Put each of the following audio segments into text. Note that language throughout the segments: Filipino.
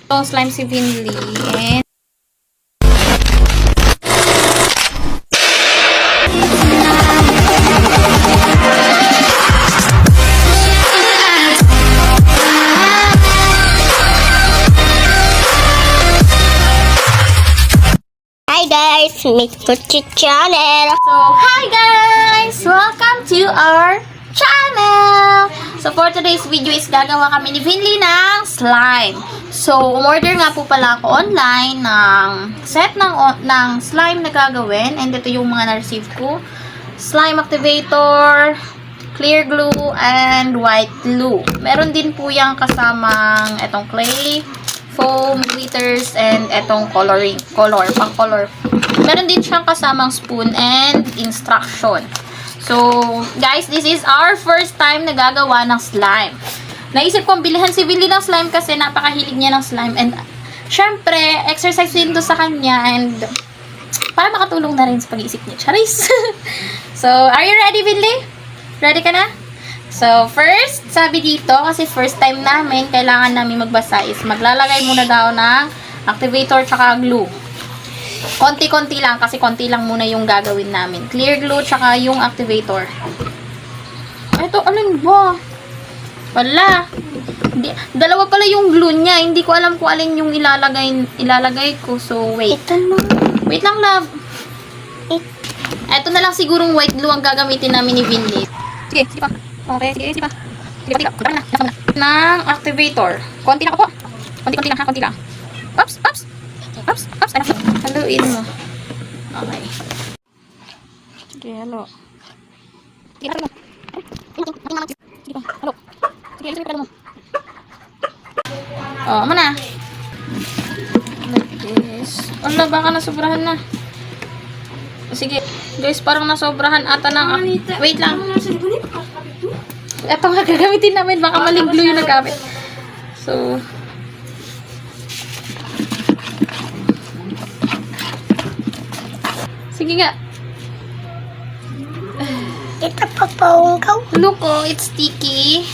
Itong slime si Vinley. And Hi guys, Mikuchi channel. so, hi guys! Welcome to our channel! So, for today's video is gagawa kami ni Vinley ng slime. So, umorder nga po pala ako online ng set ng slime na gagawin. And ito yung mga na-receive ko. Slime activator, clear glue, and white glue. Meron din po yung kasamang etong clay, foam, glitters, and etong color. Meron din siyang kasamang spoon and instruction. So, guys, this is our first time na gagawa ng slime. Naisip kong bilhan si Vinley ng slime kasi napakahilig niya ng slime. And, syempre, exercise din to sa kanya. And, para makatulong na rin sa pag-iisip niya. Charis! So, are you ready, Vinley? Ready ka na? So, first, sabi dito, kasi first time namin, kailangan namin magbasa is maglalagay muna daw ng activator tsaka glue. Konti-konti lang, kasi konti lang muna yung gagawin namin. Clear glue tsaka yung activator. Ito, alin ba? Wala. Dalawa pala yung glue niya. Hindi ko alam kung alin yung ilalagay ko. So, wait. Ito na. Wait lang, love. Ito na lang sigurong white glue ang gagamitin namin ni Vinley. Sige, sige pa. Okay, sige pa. Sige pa, konti lang. Ng activator. Konti lang po. Konti lang ha, konti lang. Oops, oops. Oops, oops. Haluin mo. Okay. Sige, halo. Sige, halo. Sige pa, halo. Sige, halo mo. Oh, ama na. Like this. Ala, baka nasobrahan na. Sige. Guys, parang nasobrahan ata ng... Wait lang. Ito nga gagamitin namin. Baka maling glue yung nagamit. So... Sige nga. Ito pa po. Look, oh, it's sticky.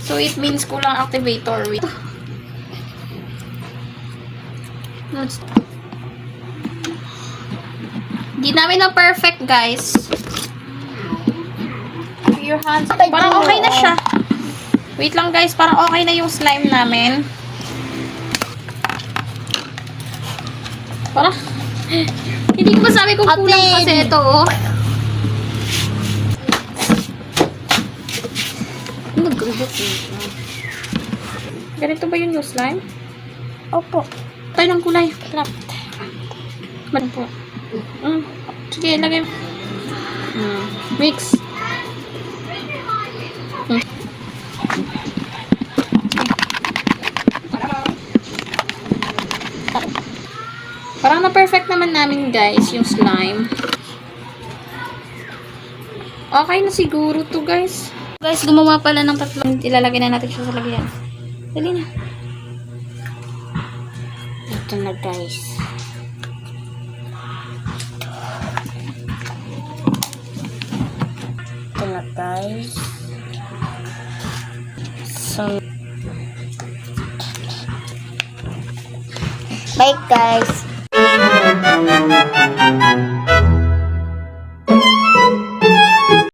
So, it means kulang activator. Wait. Hindi namin na perfect, guys. Your hands. Parang okay na siya. Wait lang, guys. Parang okay na yung slime namin. Parang... Hindi ko masabi kung kulang kasi ito, oh. Ganito ba yun yung slime? Opo. Tayo ng kulay. Clap. Ba't po? Sige, lagay. Mix. Parang na-perfect naman namin, guys, yung slime. Okay na siguro to, guys. Guys, gumawa pala ng tatlong. Ilalagay na natin siya sa lagyan. Dali na. Ito na guys. Ito na guys. So, bye guys.